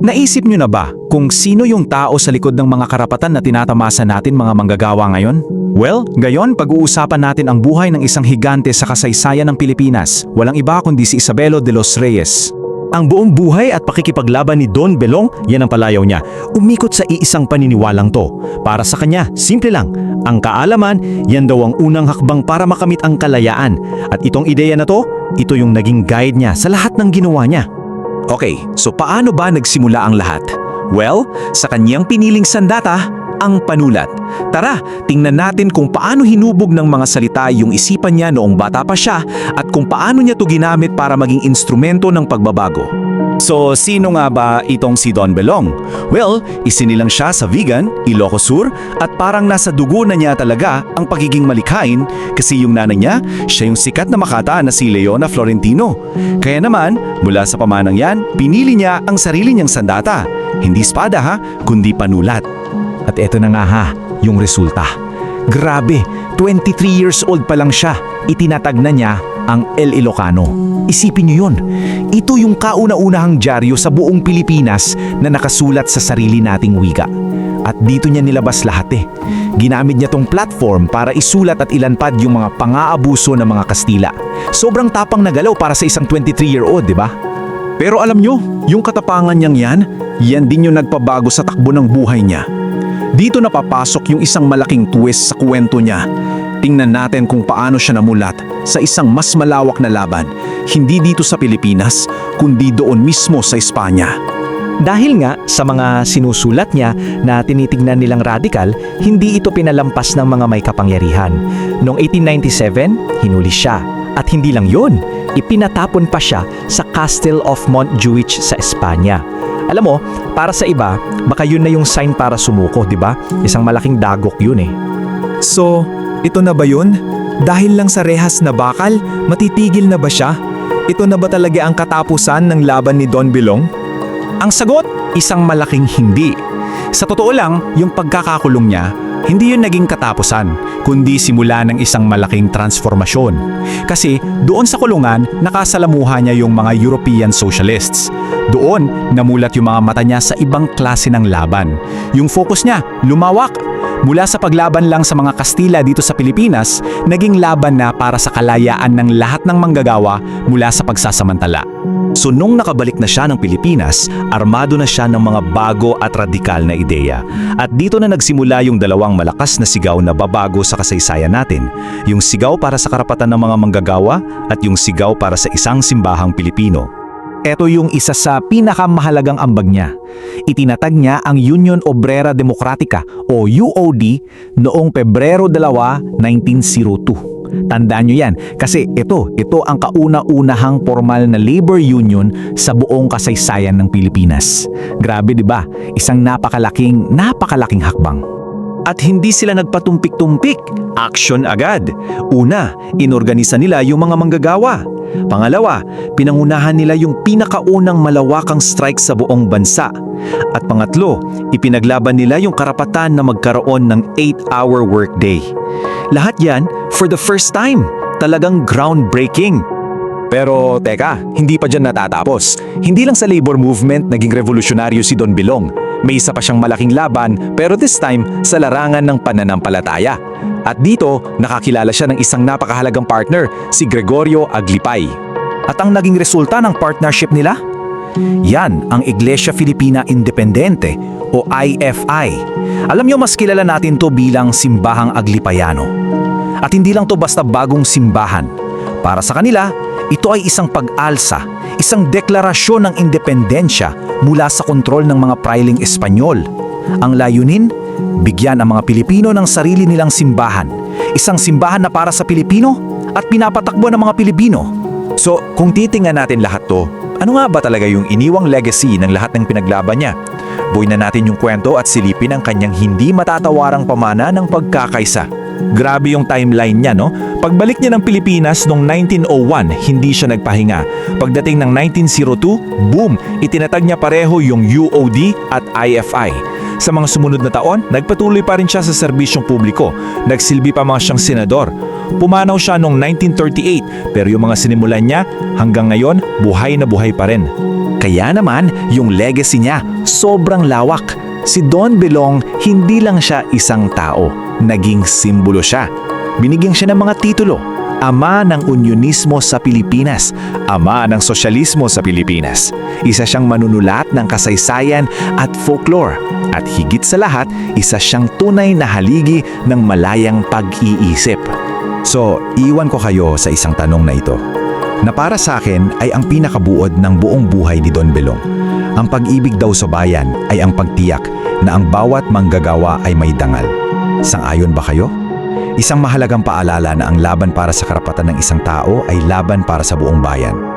Naisip nyo na ba kung sino yung tao sa likod ng mga karapatan na tinatamasa natin mga manggagawa ngayon? Well, ngayon pag-uusapan natin ang buhay ng isang higante sa kasaysayan ng Pilipinas. Walang iba kundi si Isabelo de los Reyes. Ang buong buhay at pakikipaglaban ni Don Belong, yan ang palayaw niya. Umikot sa iisang paniniwalang to. Para sa kanya, simple lang. Ang kaalaman, yan daw ang unang hakbang para makamit ang kalayaan. At itong ideya na to, ito yung naging guide niya sa lahat ng ginawa niya. Okay, so paano ba nagsimula ang lahat? Well, sa kanyang piniling sandata, ang panulat. Tara, tingnan natin kung paano hinubog ng mga salita yung isipan niya noong bata pa siya at kung paano niya to ginamit para maging instrumento ng pagbabago. So, sino nga ba itong si Don Belong? Well, isinilang siya sa Vigan, Ilocos Sur, at parang nasa dugo na niya talaga ang pagiging malikhain kasi yung nanay niya, siya yung sikat na Makata na si Leona Florentino. Kaya naman, mula sa pamanang yan, pinili niya ang sarili niyang sandata. Hindi espada ha, kundi panulat. At eto na nga ha, yung resulta. Grabe, 23 years old pa lang siya, itinatag na niya ang El Ilocano. Isipin niyo yun, ito yung kauna-unahang dyaryo sa buong Pilipinas na nakasulat sa sarili nating wika. At dito niya nilabas lahat eh. Ginamit niya tong platform para isulat at ilanpad yung mga pang-aabuso ng mga Kastila. Sobrang tapang na galaw para sa isang 23-year-old, di ba? Pero alam nyo, yung katapangan niyang yan din yung nagpabago sa takbo ng buhay niya. Dito napapasok yung isang malaking twist sa kwento niya. Tingnan natin kung paano siya namulat sa isang mas malawak na laban, hindi dito sa Pilipinas, kundi doon mismo sa Espanya. Dahil nga sa mga sinusulat niya na tinitignan nilang radikal, hindi ito pinalampas ng mga may kapangyarihan. Noong 1897, hinuli siya. At hindi lang yun, ipinatapon pa siya sa Castle of Montjuich sa Espanya. Alam mo, para sa iba, baka yun na yung sign para sumuko, di ba? Isang malaking dagok yun eh. So, ito na ba yun? Dahil lang sa rehas na bakal, matitigil na ba siya? Ito na ba talaga ang katapusan ng laban ni Don Belong? Ang sagot, isang malaking hindi. Sa totoo lang, yung pagkakakulong niya, hindi yun naging katapusan, kundi simula ng isang malaking transformasyon. Kasi doon sa kulungan, nakasalamuha niya yung mga European socialists. Doon, namulat yung mga mata niya sa ibang klase ng laban. Yung focus niya, lumawak. Mula sa paglaban lang sa mga Kastila dito sa Pilipinas, naging laban na para sa kalayaan ng lahat ng manggagawa mula sa pagsasamantala. So nung nakabalik na siya ng Pilipinas, armado na siya ng mga bago at radikal na ideya. At dito na nagsimula yung dalawang malakas na sigaw na babago sa kasaysayan natin. Yung sigaw para sa karapatan ng mga manggagawa at yung sigaw para sa isang simbahang Pilipino. Ito yung isa sa pinakamahalagang ambag niya. Itinatag niya ang Union Obrera Democratica o UOD noong Pebrero 2, 1902. Tandaan nyo yan kasi ito ang kauna-unahang formal na labor union sa buong kasaysayan ng Pilipinas. Grabe 'di ba? Isang napakalaking hakbang. At hindi sila nagpatumpik-tumpik, action agad. Una, inorganisa nila yung mga manggagawa. Pangalawa, pinangunahan nila yung pinakaunang malawakang strike sa buong bansa. At pangatlo, ipinaglaban nila yung karapatan na magkaroon ng 8-hour workday. Lahat yan for the first time. Talagang groundbreaking. Pero teka, hindi pa dyan natatapos. Hindi lang sa labor movement naging revolusyonaryo si Don Belong. May isa pa siyang malaking laban pero this time sa larangan ng pananampalataya. At dito, nakakilala siya ng isang napakahalagang partner, si Gregorio Aglipay. At ang naging resulta ng partnership nila? Yan ang Iglesia Filipina Independente o IFI. Alam niyo mas kilala natin to bilang Simbahang Aglipayano. At hindi lang to basta bagong simbahan. Para sa kanila, ito ay isang pag-alsa, isang deklarasyon ng independensya mula sa kontrol ng mga prailing Espanyol. Ang layunin, bigyan ang mga Pilipino ng sarili nilang simbahan. Isang simbahan na para sa Pilipino at pinapatakbo ng mga Pilipino. So, kung titingnan natin lahat to, ano nga ba talaga yung iniwang legacy ng lahat ng pinaglaban niya? Buuin na natin yung kwento at silipin ang kanyang hindi matatawarang pamana ng pagkakaisa. Grabe yung timeline niya, no? Pagbalik niya ng Pilipinas noong 1901, hindi siya nagpahinga. Pagdating ng 1902, boom! Itinatag niya pareho yung UOD at IFI. Sa mga sumunod na taon, nagpatuloy pa rin siya sa serbisyong publiko. Nagsilbi pa mga siyang senador. Pumanaw siya noong 1938, pero yung mga sinimulan niya, hanggang ngayon, buhay na buhay pa rin. Kaya naman, yung legacy niya sobrang lawak. Si Don Belong, hindi lang siya isang tao, naging simbolo siya. Binigyan siya ng mga titulo. Ama ng Unionismo sa Pilipinas, Ama ng Sosyalismo sa Pilipinas. Isa siyang manunulat ng kasaysayan at folklore. At higit sa lahat, isa siyang tunay na haligi ng malayang pag-iisip. So, iwan ko kayo sa isang tanong na ito, na para sa akin ay ang pinakabuod ng buong buhay ni Don Belong. Ang pag-ibig daw sa bayan ay ang pagtiyak na ang bawat manggagawa ay may dangal. Sang-ayon ba kayo? Isang mahalagang paalala na ang laban para sa karapatan ng isang tao ay laban para sa buong bayan.